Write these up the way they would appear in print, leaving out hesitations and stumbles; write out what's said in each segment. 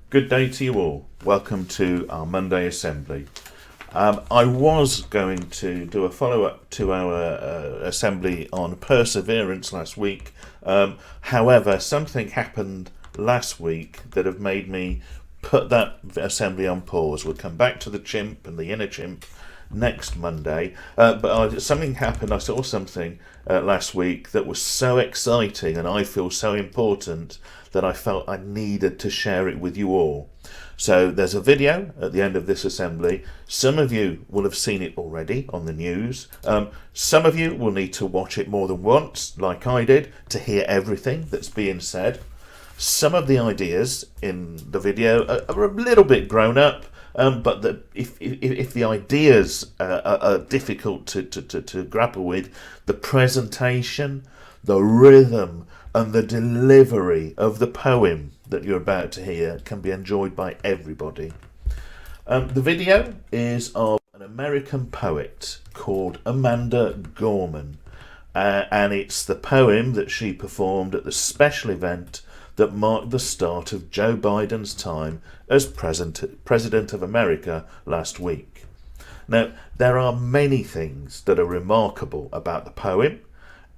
Good day to you all. Welcome to our Monday Assembly. I was going to do a follow-up to our assembly on perseverance last week. However, something happened last week that have made me put that assembly on pause. We'll come back to the chimp and the inner chimp next Monday. Something happened. I saw something last week that was so exciting and I feel so important that I felt I needed to share it with you all. So there's a video at the end of this assembly. Some of you will have seen it already on the news. Some of you will need to watch it more than once, like I did, to hear everything that's being said. Some of the ideas in the video are a little bit grown up, but if the ideas are difficult to grapple with, the presentation, the rhythm and the delivery of the poem that you're about to hear can be enjoyed by everybody. The video is of an American poet called Amanda Gorman, and it's the poem that she performed at the special event that marked the start of Joe Biden's time as President of America last week. Now, there are many things that are remarkable about the poem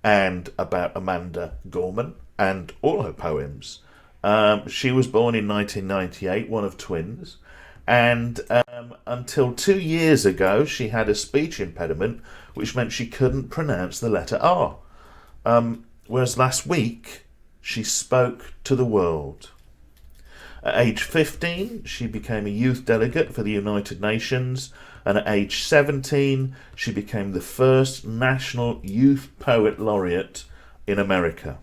and about Amanda Gorman and all her poems. She was born in 1998, one of twins, and until 2 years ago she had a speech impediment which meant she couldn't pronounce the letter R. Whereas last week she spoke to the world. At age 15, she became a youth delegate for the United Nations, and at age 17, she became the first National Youth Poet Laureate in America.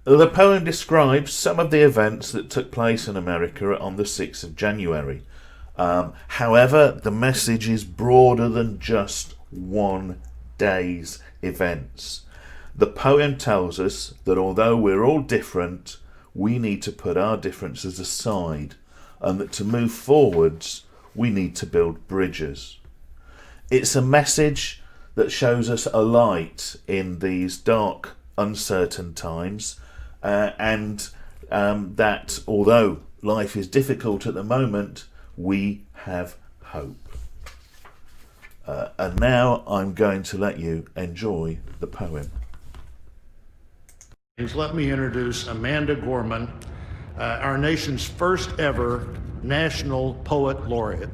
The poem describes some of the events that took place in America on the 6th of January. However, the message is broader than just one day's events. The poem tells us that although we're all different, we need to put our differences aside, and that to move forwards, we need to build bridges. It's a message that shows us a light in these dark, uncertain times, and that although life is difficult at the moment, we have hope. And now I'm going to let you enjoy the poem. Let me introduce Amanda Gorman, our nation's first ever National Poet Laureate.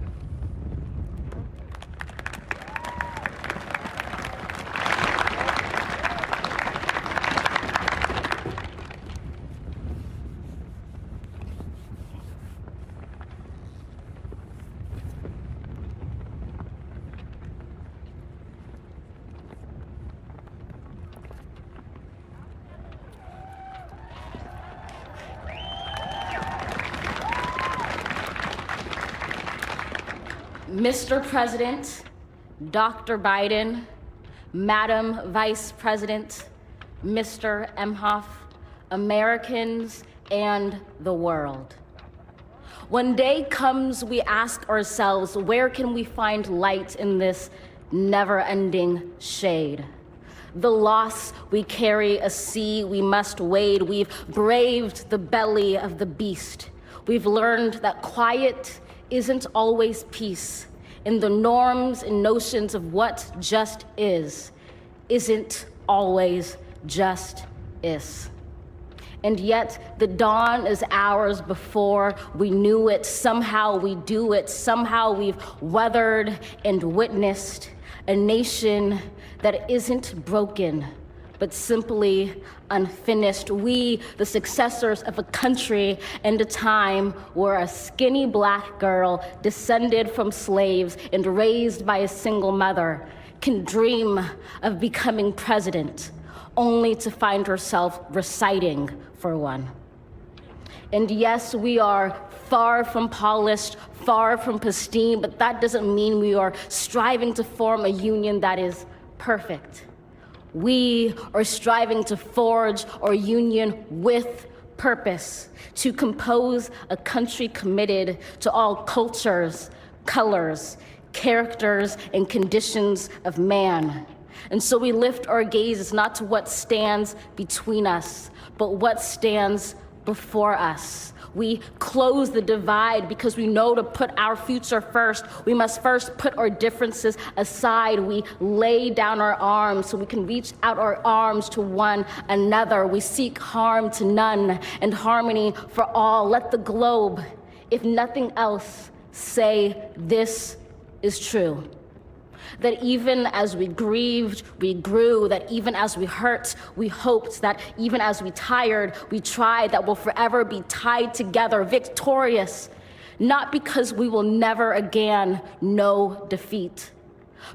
Mr. President, Dr. Biden, Madam Vice President, Mr. Emhoff, Americans, and the world. When day comes, we ask ourselves, where can we find light in this never-ending shade? The loss we carry, a sea we must wade. We've braved the belly of the beast. We've learned that quiet isn't always peace, and the norms and notions of what just isn't always just is. And yet the dawn is hours before we knew it. Somehow we do it. Somehow we've weathered and witnessed a nation that isn't broken, but simply unfinished. We, the successors of a country and a time where a skinny black girl descended from slaves and raised by a single mother can dream of becoming president, only to find herself reciting for one. And yes, we are far from polished, far from pristine, but that doesn't mean we are striving to form a union that is perfect. We are striving to forge our union with purpose, to compose a country committed to all cultures, colors, characters, and conditions of man. And so we lift our gazes not to what stands between us, but what stands before us. We close the divide because we know to put our future first, we must first put our differences aside. We lay down our arms so we can reach out our arms to one another. We seek harm to none and harmony for all. Let the globe, if nothing else, say this is true. That even as we grieved, we grew, that even as we hurt, we hoped, that even as we tired, we tried, that we'll forever be tied together, victorious, not because we will never again know defeat,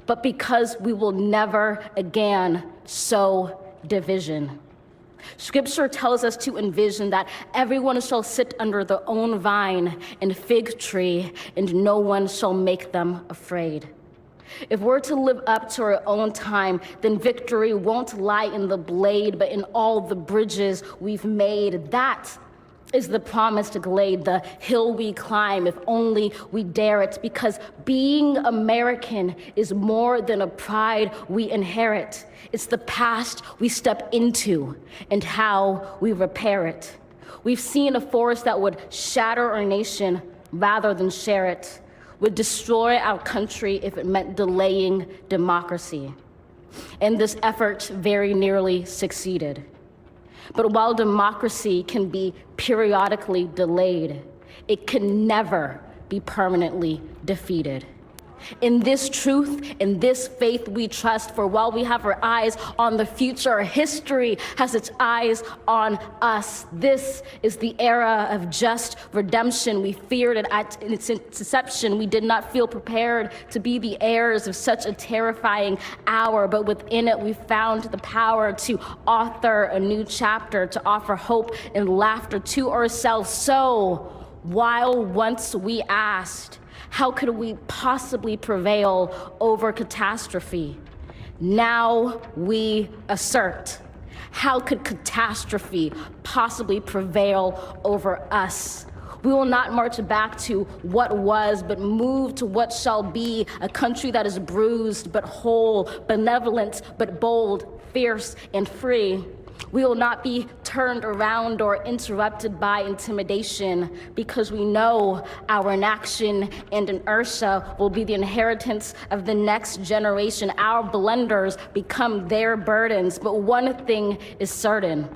but because we will never again sow division. Scripture tells us to envision that everyone shall sit under their own vine and fig tree, and no one shall make them afraid. If we're to live up to our own time, then victory won't lie in the blade, but in all the bridges we've made. That is the promised glade, the hill we climb, if only we dare it, because being American is more than a pride we inherit. It's the past we step into and how we repair it. We've seen a force that would shatter our nation rather than share it, would destroy our country if it meant delaying democracy. And this effort very nearly succeeded. But while democracy can be periodically delayed, it can never be permanently defeated. In this truth, in this faith we trust, for while we have our eyes on the future, history has its eyes on us. This is the era of just redemption. We feared it at its inception. We did not feel prepared to be the heirs of such a terrifying hour, but within it we found the power to author a new chapter, to offer hope and laughter to ourselves. So, while once we asked, how could we possibly prevail over catastrophe? Now we assert, how could catastrophe possibly prevail over us? We will not march back to what was, but move to what shall be, a country that is bruised but whole, benevolent but bold, fierce and free. We will not be turned around or interrupted by intimidation, because we know our inaction and inertia will be the inheritance of the next generation. Our blunders become their burdens. But one thing is certain: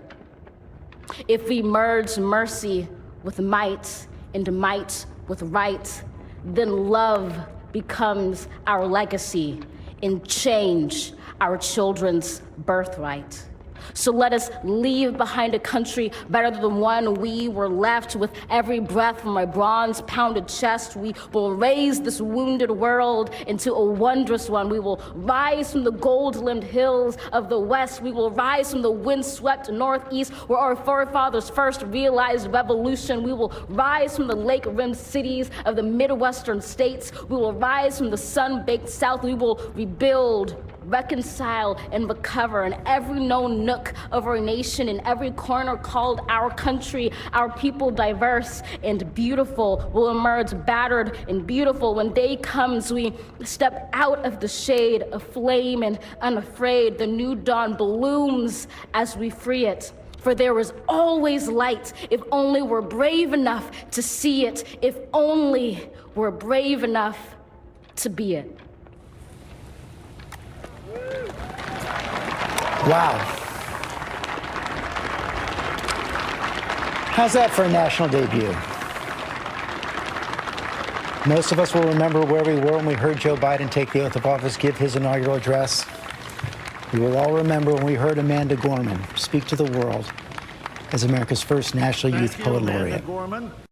if we merge mercy with might and might with right, then love becomes our legacy and change our children's birthright. So let us leave behind a country better than the one we were left. With every breath from my bronze-pounded chest, we will raise this wounded world into a wondrous one. We will rise from the gold-limbed hills of the West. We will rise from the wind-swept Northeast, where our forefathers first realized revolution. We will rise from the lake-rimmed cities of the Midwestern states. We will rise from the sun-baked South. We will rebuild, reconcile, and recover in every known nook of our nation, in every corner called our country. Our people, diverse and beautiful, will emerge battered and beautiful. When day comes, we step out of the shade, aflame and unafraid. The new dawn blooms as we free it. For there is always light, if only we're brave enough to see it, if only we're brave enough to be it. Wow. How's that for a national debut? Most of us will remember where we were when we heard Joe Biden take the oath of office, give his inaugural address. We will all remember when we heard Amanda Gorman speak to the world as America's first National Youth Poet Laureate.